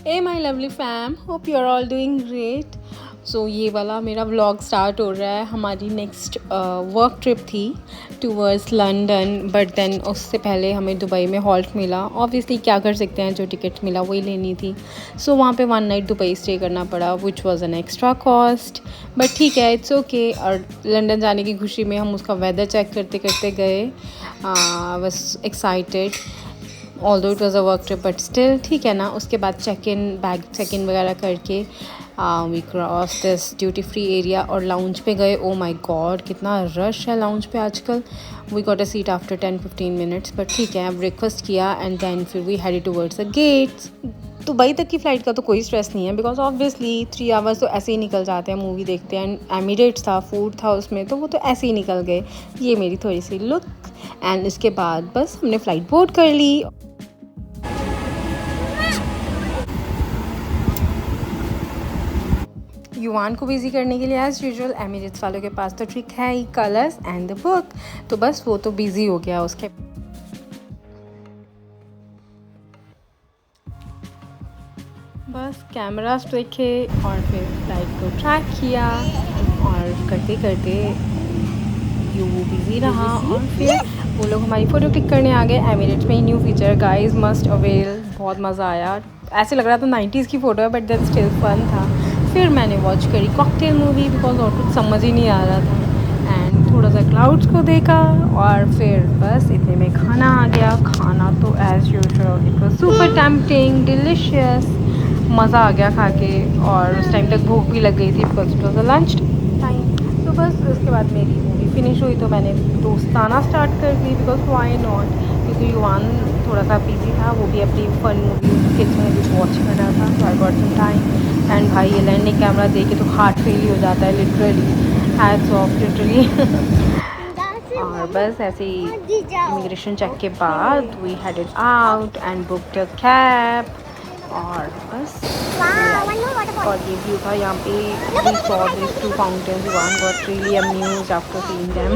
A my lovely fam, hope you are all doing great. So ये वाला मेरा vlog start हो रहा है। हमारी नेक्स्ट वर्क ट्रिप थी टूवर्ड्स लंदन, बट देन उससे पहले हमें दुबई में हॉल्ट मिला। ऑब्वियसली क्या कर सकते हैं, जो टिकट मिला वही लेनी थी। सो वहाँ पे 1 नाइट दुबई स्टे करना पड़ा, which was an extra cost, but ठीक है, इट्स ओके। और लंदन जाने की खुशी में हम उसका वेदर चेक करते करते गए। बस excited, although it was a work trip but still ठीक है ना। उसके बाद बैग चेक इन वगैरह करके we cross this duty free area और लाउंज पे गए। ओ माय गॉड, कितना रश है लाउंज पे आजकल। We got a seat after 10-15 minutes, but ठीक है, ब्रेकफास्ट किया एंड देन फिर we headed towards the gates. Dubai तक की फ़्लाइट का तो कोई स्ट्रेस नहीं है, बिकॉज ऑब्वियसली 3 आवर्स तो ऐसे ही निकल जाते हैं, मूवी देखते हैं। एमिरेट्स था, फूड था उसमें, तो वो तो ऐसे ही निकल गए। ये मेरी थोड़ी सी लुक। एंड इसके बाद बस हमने फ़्लाइट बोर्ड कर ली। युवान को बिजी करने के लिए एज़ यूजुअल एमिरेट्स वालों के पास तो ट्रिक है ही, कलर्स एंड द बुक। तो बस वो तो बिजी हो गया उसके। बस कैमरास देखे और फिर फ्लाइट को ट्रैक किया और करते करते यू बिजी रहा। और फिर वो लोग हमारी फ़ोटो क्लिक करने आ गए। एमिरेट्स में ही new feature, guys must avail, बहुत मज़ा आया। ऐसे लग रहा था 90s की फ़ोटो है, बट दैट स्टिल फन था। फिर मैंने वॉच करी कॉकटेल मूवी, बिकॉज और कुछ समझ ही नहीं आ रहा था। एंड थोड़ा सा क्लाउड्स को देखा और फिर बस इतने में खाना आ गया। खाना तो as usual it was super tempting, delicious, मज़ा आ गया खा के। और उस टाइम तक भूख भी लग गई थी, because it was a lunch time. तो बस उसके बाद मेरी मूवी फिनिश हुई तो मैंने दोस्ताना स्टार्ट कर दी, बिकॉज वाई नॉट, क्योंकि युवान थोड़ा सा बिजी था, वो भी अपनी फन मूवी किड्स में भी वॉच कर रहा था। So I got some time. And भाई ये लैंडिंग कैमरा देख के तो हार्ट फेल ही हो जाता है लिटरली, हैट्स ऑफ लिटरली। और बस ऐसे ही इमिग्रेशन चेक के बाद we headed out and booked a cab और बस। और ये व्यू था यहाँ पे। We saw this 2 fountains, one got really amused after seeing them.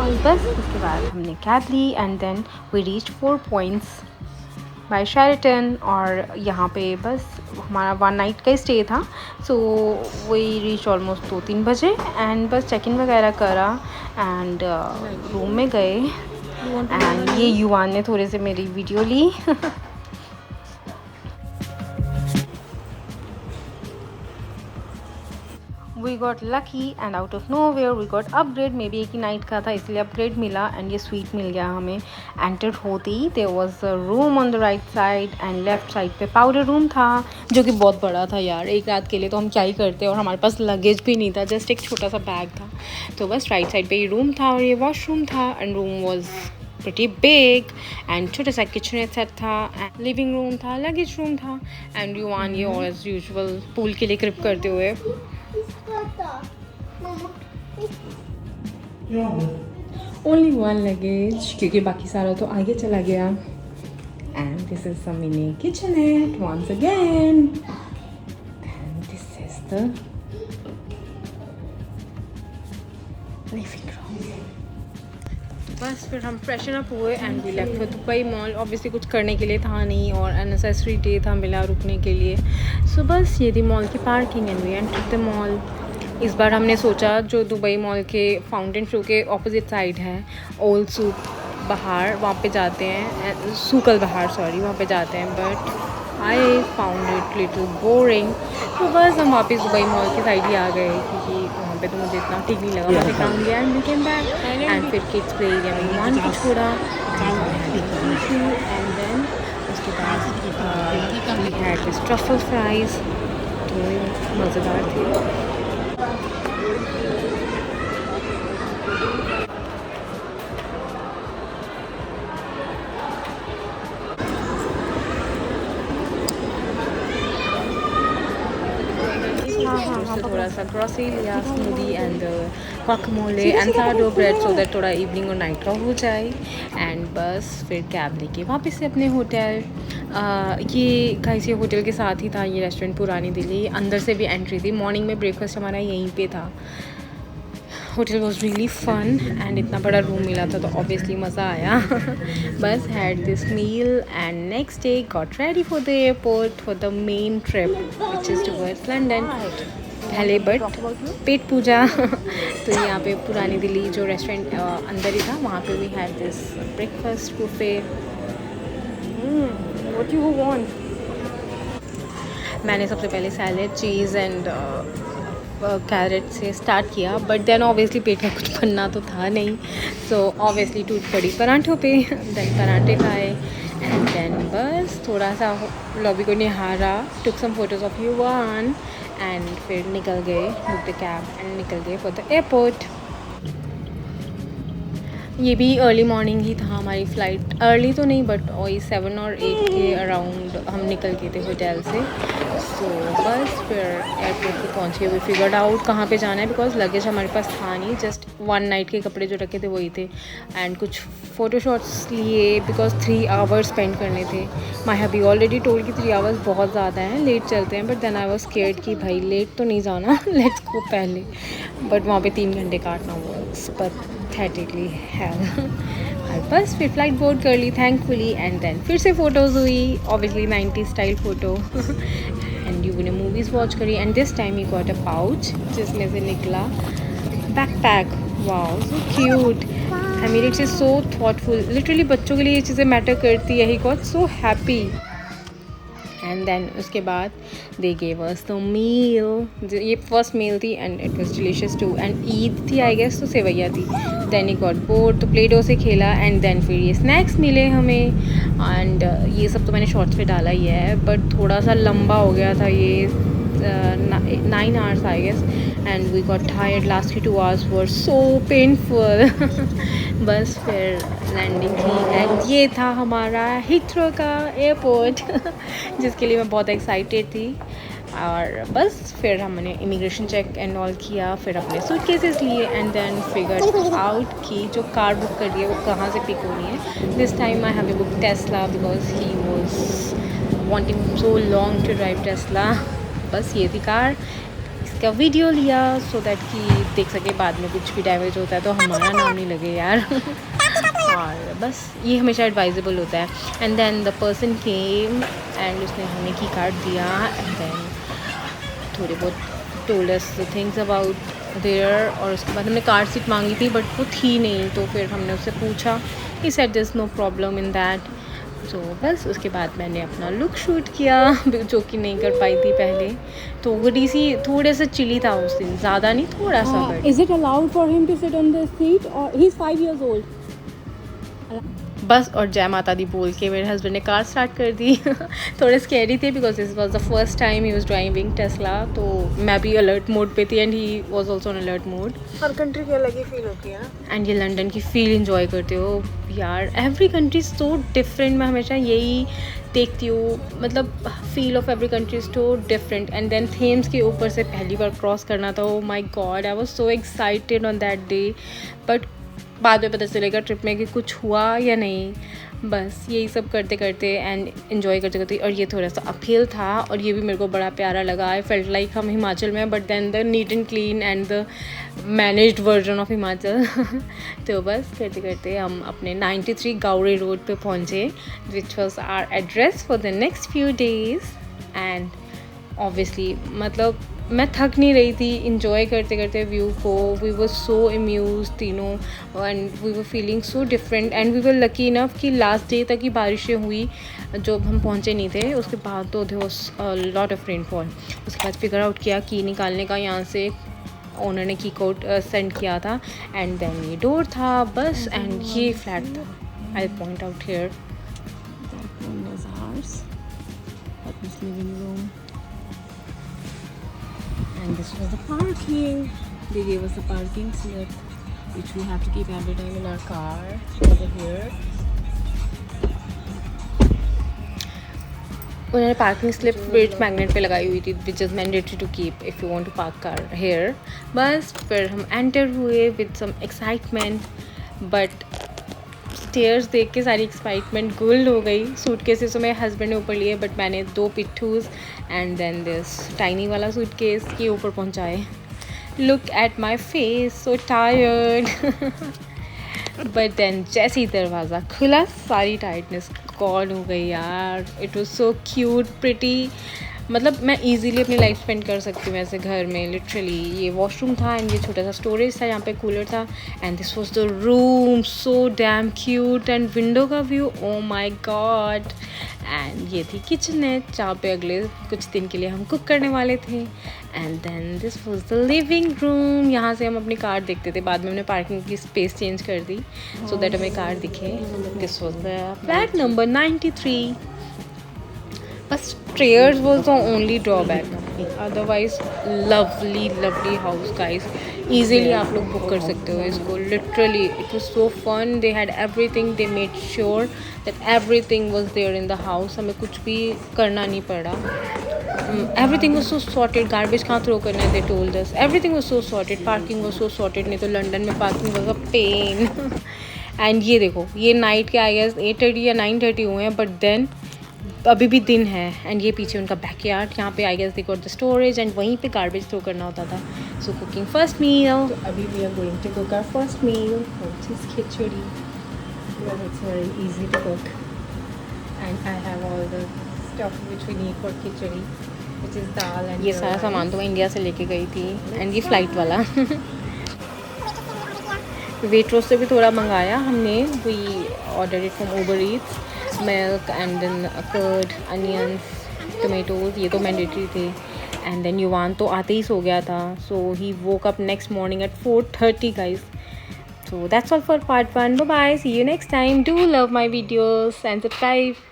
और बस उसके बाद हमने कैब ली and then we reached 4 points by Sheraton. और यहाँ पे बस हमारा 1 नाइट का स्टे था। सो वी रीच ऑलमोस्ट 2-3 बजे एंड बस चेक इन वगैरह करा एंड रूम में गए। एंड ये युवान ने थोड़े से मेरी वीडियो ली। We got lucky and out of nowhere we got upgrade. Maybe एक ही नाइट का था इसलिए अपग्रेड मिला एंड ये स्वीट मिल गया हमें। एंटर होते ही there was a room on the right side and left side पे पाउडर रूम था, जो कि बहुत बड़ा था यार। एक रात के लिए तो हम क्या ही करते, और हमारे पास लगेज भी नहीं था, जस्ट एक छोटा सा बैग था। तो बस राइट साइड पे ही रूम था और ये वॉशरूम था and room was pretty big and छोटा सा किचन सेट था, लिविंग रूम था, लगेज रूम था। एंड युवान ये और एज यूजुअल पूल के लिए क्रिप करते हुए। ओनली 1 लगेज, क्योंकि बाकी सारा तो आगे चला गया। And this is the mini kitchenette once again and this is the living room. बस फिर हम फ्रेशन अप हुए and we left for Dubai mall. Obviously कुछ करने के लिए था नहीं और अननेसेसरी डे था मिला रुकने के लिए। सो बस ये थी मॉल की parking and we entered the mall. इस बार हमने सोचा जो दुबई मॉल के फाउंटेन शो के ऑपोजिट साइड है, ओल्ड सूक बहार, वहाँ पे जाते हैं, सूकल बहार सॉरी, वहाँ पे जाते हैं, but I found it little boring. तो बस हम वापस दुबई मॉल की साइड ही आ गए, क्योंकि वहाँ पे तो मुझे इतना ठीक नहीं लगा। बस ग्राउंड गया and we came back and फिर किड्स प्ले एरिया में वन को छोड़ा एंड देन उसके बाद we had this truffle fries, तो मज़ेदार थे। हाँ, थोड़ा सा ग्रॉसरी लिया, smoothie and guacamole and sourdough bread, so that थोड़ा इवनिंग और नाइट का हो जाए। एंड बस फिर कैब लेके वापस से अपने होटल। ये गाइस ये होटल के साथ ही था ये रेस्टोरेंट, पुरानी दिल्ली। अंदर से भी एंट्री थी। मॉर्निंग में ब्रेकफास्ट हमारा यहीं पे था। Hotel was really fun and इतना बड़ा रूम मिला था तो ऑब्वियसली मज़ा आया. बस had this meal and next day got ready for the airport for the main trip which is towards London. पहले बट पेट पूजा. तो यहाँ पे पुरानी दिल्ली जो रेस्टोरेंट अंदर ही था वहाँ पे we had this breakfast buffet. What you want. मैंने सबसे पहले सैलेड चीज़ एंड कैरेट से स्टार्ट किया बट देन ऑब्वियसली पेट में कुछ बनना तो था नहीं सो ऑब्वियसली टूट पड़ी पराठों पे. देन पराठे खाए एंड देन बस थोड़ा सा लॉबी को निहारा, टुक सम फोटोज ऑफ युवान एंड फिर निकल गए, बुक द कैब एंड निकल गए फॉर द एयरपोर्ट. ये भी अर्ली मॉर्निंग ही था हमारी फ़्लाइट. अर्ली तो नहीं बट वही 7 और 8 के अराउंड हम निकल गए थे होटल से. सो बस फिर एयरपोर्ट पे पहुँचे. वी फिगर्ड आउट कहाँ पे जाना है बिकॉज लगेज हमारे पास था नहीं. जस्ट 1 नाइट के कपड़े जो रखे थे वही थे एंड कुछ फ़ोटोशॉट्स लिए बिकॉज 3 आवर्स स्पेंड करने थे. My have be already told कि 3 आवर्स बहुत ज़्यादा हैं, लेट चलते हैं. But then I was scared कि भाई लेट तो नहीं जाना, लेट्स गो पहले. बट वहाँ पे 3 घंटे काटना वॉज पैथेटिकली हेल. और बस फिर फ्लाइट बोर्ड कर ली थैंकफुली एंड देन फिर से फ़ोटोज़ हुई, obviously 90 style photo. And you ने मूवीज़ वॉच करी and this time you got a pouch जिसमें से निकला backpack. Wow so cute. I mean it's so thoughtful. Literally बच्चों के लिए ये चीज़ें मैटर करती है. He got so happy. And then उसके बाद they gave us the meal. ये फर्स्ट मील थी and it was delicious too. And Eid थी आई गेस तो सेवैया थी. देन ही गॉट बोर्ड तो प्ले डो से खेला एंड देन फिर ये स्नैक्स मिले हमें. एंड ये सब तो मैंने शॉर्ट्स पे डाला ही है बट थोड़ा सा लंबा हो गया था ये 9 hours I guess and we got tired. Last की 2 hours वर सो पेनफुल. बस फिर लैंडिंग थी एंड ये था हमारा हीथ्रो का एयरपोर्ट जिसके लिए मैं बहुत एक्साइटेड थी. और बस फिर हमने इमिग्रेशन चेक एंड ऑल किया, फिर अपने सूटकेसेस लिए एंड देन फिगर्ड आउट कि जो कार बुक करी है वो कहाँ से पिक होनी है. This time I have book Tesla because he was wanting so long to drive Tesla. बस ये थी कार. इसका वीडियो लिया सो दैट कि देख सके बाद में कुछ भी डैमेज होता है तो हमारा नाम नहीं लगे यार. और बस ये हमेशा एडवाइजेबल होता है. And then the person came and उसने हमें की कार्ड दिया एंड देन थोड़े बहुत told us the things about there. और उसके बाद हमने कार सीट मांगी थी बट वो थी नहीं तो फिर हमने उससे पूछा. He said there is no problem in that. तो बस उसके बाद मैंने अपना लुक शूट किया जो कि नहीं कर पाई थी पहले. तो वो डीसी थोड़े से चिली था उस दिन, ज़्यादा नहीं थोड़ा सा. But Is it allowed for him to sit on the seat or he's 5 years old? बस और जय माता दी बोल के मेरे हस्बैंड ने कार स्टार्ट कर दी. थोड़े स्कैरी थे because this was the first time he was driving Tesla. तो मैं भी अलर्ट मोड पे थी and he was also on alert mode. Her country की अलग ही फील होती है ना. एंड ये लंदन की फील इंजॉय करते हो यार. Every country is so different. मैं हमेशा यही देखती हूँ, मतलब feel of every country is so different. And then Thames के ऊपर से पहली बार क्रॉस करना था. Oh my god, I was so excited on that day. But बाद में पता चलेगा ट्रिप में कि कुछ हुआ या नहीं. बस यही सब करते करते एंड इन्जॉय करते करते. और ये थोड़ा सा अपहिल था और ये भी मेरे को बड़ा प्यारा लगा. आई फेल्ट लाइक हम हिमाचल में but then the neat and clean and the managed version of Himachal. तो बस करते करते हम अपने 93 गाउरी रोड पे पहुँचे which was our address for the next few days. And obviously मतलब मैं थक नहीं रही थी इंजॉय करते करते व्यू को. वी वर सो अम्यूज तीनों and we were feeling so different. And we were lucky enough कि लास्ट डे तक ही बारिशें हुई जब हम पहुंचे नहीं थे. उसके बाद तो there was lot of rainfall. उसके बाद फिगर आउट किया की निकालने का. यहाँ से ओनर ने की कोड सेंड किया था एंड देन ये डोर था बस. एंड ये फ्लैट था. I point out here And this was the parking. They gave us a parking slip, which we have to keep every time in our car. Over here. उन्होंने parking slip fridge magnet पे लगाई हुई थी which is mandatory to keep if you want to park car here. बस फिर हम enter हुए with some excitement but stairs देख के सारी एक्साइटमेंट गुल हो गई. सूटकेसेस तो मेरे हस्बैंड ने ऊपर लिए बट मैंने 2 पिट्ठूज़ एंड देन दिस टाइनी वाला सूटकेस के ऊपर पहुंचाए. look at my face, so tired. But then जैसे ही दरवाज़ा खुला सारी टायर्डनेस गॉन हो गई यार. It was so cute, pretty. मतलब मैं इजीली अपनी लाइफ स्पेंड कर सकती हूँ ऐसे घर में. लिटरली ये वॉशरूम था एंड ये छोटा सा स्टोरेज था, यहाँ पे कूलर था and this was the room. So damn cute and window का view, oh my god. And ये थी किचनेट जहाँ पे अगले कुछ दिन के लिए हम कुक करने वाले थे. And then this was the living room. यहाँ से हम अपनी कार देखते थे. बाद में हमने पार्किंग की स्पेस चेंज कर दी सो दैट हमें कार दिखे. This was the flat number 93. बस stairs was the only drawback. Otherwise lovely house guys. Easily आप लोग बुक कर सकते हो इसको. Literally it was so fun. They had everything. They made sure that everything was there in the house. हमें कुछ भी करना नहीं पड़ा. Everything was so sorted. Garbage कहाँ throw करना है they told us. Everything was so sorted. Parking was so sorted. नहीं तो लंदन में parking was a pain. And ये देखो ये नाइट के आई गेस 8:30 या 9:30 हुए हैं बट देन अभी भी दिन है. एंड ये पीछे उनका बैकयार्ड, यहाँ पे I guess they got the storage and वहीं पे गार्बेज थ्रो करना होता था. So cooking first meal. अभी we are going to cook our first meal, which is khichdi. It's very easy to cook. And I have all the stuff which we need for khichdi, which is dal and ये सारा सामान तो मैं India से लेके गई थी. And ये फ़्लाइट वाला. वेट्रोस से भी थोड़ा मंगाया हमने. We order it from Uber Eats. Milk and then curd, onions, tomatoes, ये तो मैंडेटरी थे. एंड देन युवान तो आते ही सो गया था. So he woke up next morning at 4:30 guys. So that's all for part 1. Bye bye. See you next time. Do love my videos and subscribe.